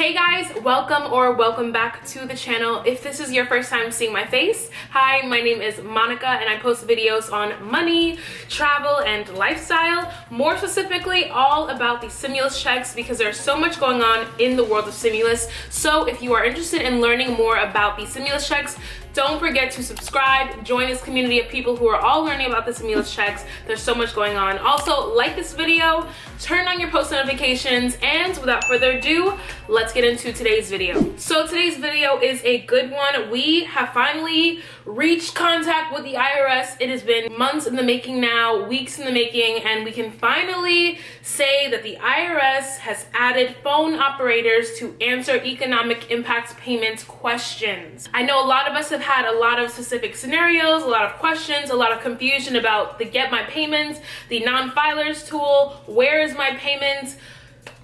Hey guys, welcome back to the channel. If this is your first time seeing my face, hi, my name is Monica and I post videos on money, travel, and lifestyle. More specifically, all about the stimulus checks because there's so much going on in the world of stimulus. So if you are interested in learning more about the stimulus checks, don't forget to subscribe, join this community of people who are all learning about the stimulus checks. There's so much going on. Also, like this video, turn on your post notifications, and without further ado, let's get into today's video. So today's video is a good one. We have finally reached contact with the IRS. It has been months in the making now, weeks in the making, and we can finally say that the IRS has added phone operators to answer economic impact payments questions. I know a lot of us have had a lot of specific scenarios, a lot of questions, a lot of confusion about the Get My Payments, the non-filers tool, where is my payments,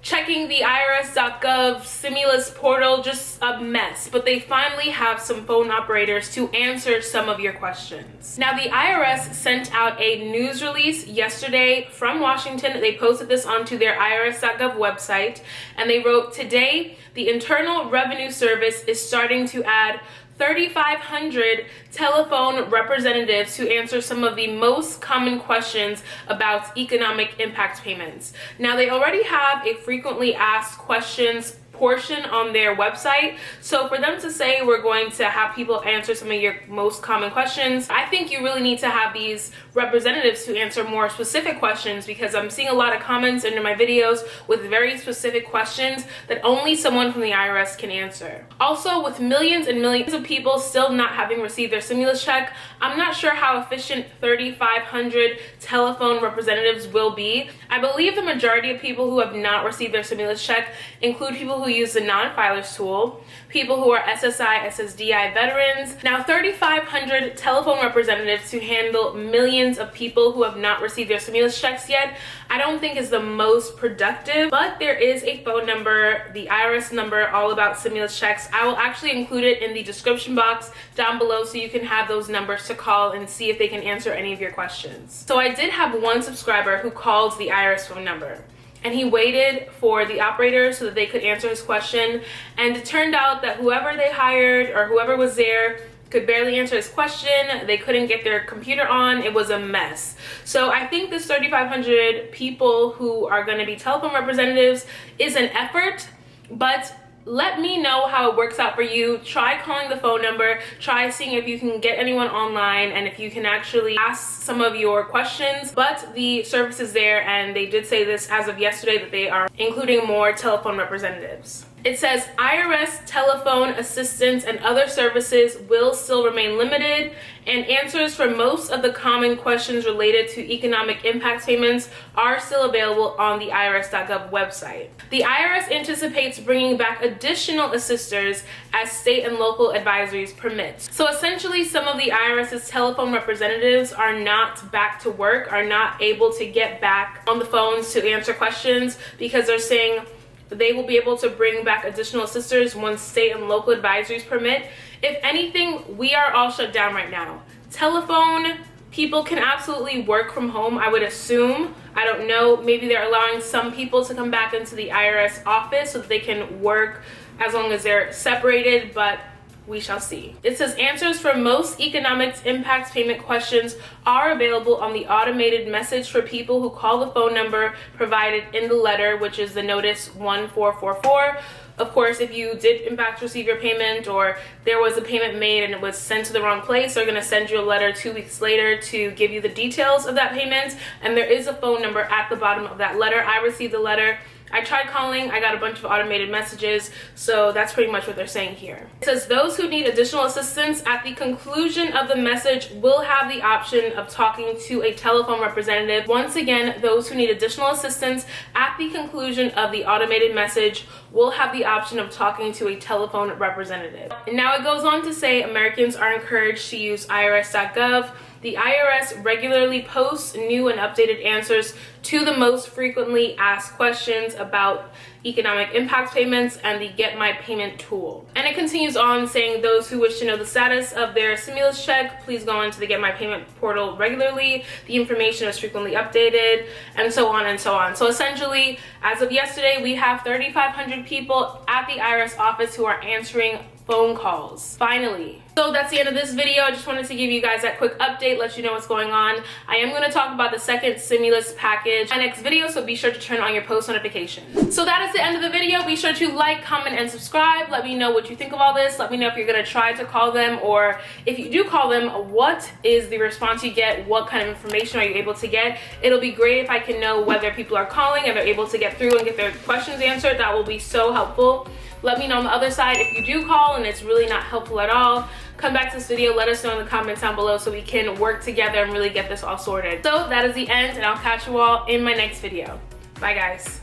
checking the IRS-GOV stimulus portal, just a mess. But they finally have some phone operators to answer some of your questions. Now, the IRS sent out a news release yesterday from Washington. They posted this onto their IRS.gov website, and they wrote, "Today, the Internal Revenue Service is starting to add 3,500 telephone representatives to answer some of the most common questions about economic impact payments." Now, they already have a frequently asked questions portion on their website, so for them to say we're going to have people answer some of your most common questions, I think you really need to have these representatives to answer more specific questions, because I'm seeing a lot of comments under my videos with very specific questions that only someone from the IRS can answer. Also, with millions and millions of people still not having received their stimulus check, I'm not sure how efficient 3,500 telephone representatives will be. I believe the majority of people who have not received their stimulus check include people who use the non-filers tool, people who are SSI, SSDI veterans. Now, 3,500 telephone representatives to handle millions of people who have not received their stimulus checks yet, I don't think is the most productive, but there is a phone number, the IRS number, all about stimulus checks. I will actually include it in the description box down below so you can have those numbers to call and see if they can answer any of your questions. So I did have one subscriber who called the IRS phone number, and he waited for the operator so that they could answer his question, and it turned out that whoever they hired or whoever was there could barely answer his question. They couldn't get their computer on. It was a mess. So I think this 3,500 people who are going to be telephone representatives is an effort, but let me know how it works out for you. Try calling the phone number, try seeing if you can get anyone online and if you can actually ask some of your questions. But the service is there, and they did say this as of yesterday that they are including more telephone representatives. It says IRS telephone assistance and other services will still remain limited, and answers for most of the common questions related to economic impact payments are still available on the IRS.gov website. The IRS anticipates bringing back additional assisters as state and local advisories permit. So essentially, some of the IRS's telephone representatives are not back to work, are not able to get back on the phones to answer questions, because they're saying they will be able to bring back additional assisters once state and local advisories permit. If anything, we are all shut down right now. Telephone people can absolutely work from home, I would assume. I don't know, maybe they're allowing some people to come back into the IRS office so that they can work as long as they're separated, but we shall see. It says answers for most economic impact payment questions are available on the automated message for people who call the phone number provided in the letter, which is the notice 1444. Of course, if you did in fact receive your payment, or there was a payment made and it was sent to the wrong place, they're going to send you a letter 2 weeks later to give you the details of that payment, and there is a phone number at the bottom of that letter. I received the letter. I tried calling, I got a bunch of automated messages, so that's pretty much what they're saying here. It says those who need additional assistance at the conclusion of the message will have the option of talking to a telephone representative. Once again, those who need additional assistance at the conclusion of the automated message will have the option of talking to a telephone representative. And now it goes on to say Americans are encouraged to use IRS.gov The IRS regularly posts new and updated answers to the most frequently asked questions about economic impact payments and the Get My Payment tool. And it continues on saying those who wish to know the status of their stimulus check, please go into the Get My Payment portal regularly. The information is frequently updated, and so on and so on. So essentially, as of yesterday, we have 3,500 people at the IRS office who are answering phone calls. Finally. So that's the end of this video. I just wanted to give you guys that quick update, let you know what's going on. I am going to talk about the second stimulus package in my next video, so be sure to turn on your post notifications. So that is the end of the video. Be sure to like, comment, and subscribe. Let me know what you think of all this. Let me know if you're going to try to call them, or if you do call them, what is the response you get? What kind of information are you able to get? It'll be great if I can know whether people are calling and they're able to get through and get their questions answered. That will be so helpful. Let me know on the other side if you do call and it's really not helpful at all. Come back to this video, let us know in the comments down below so we can work together and really get this all sorted. So that is the end, and I'll catch you all in my next video. Bye guys.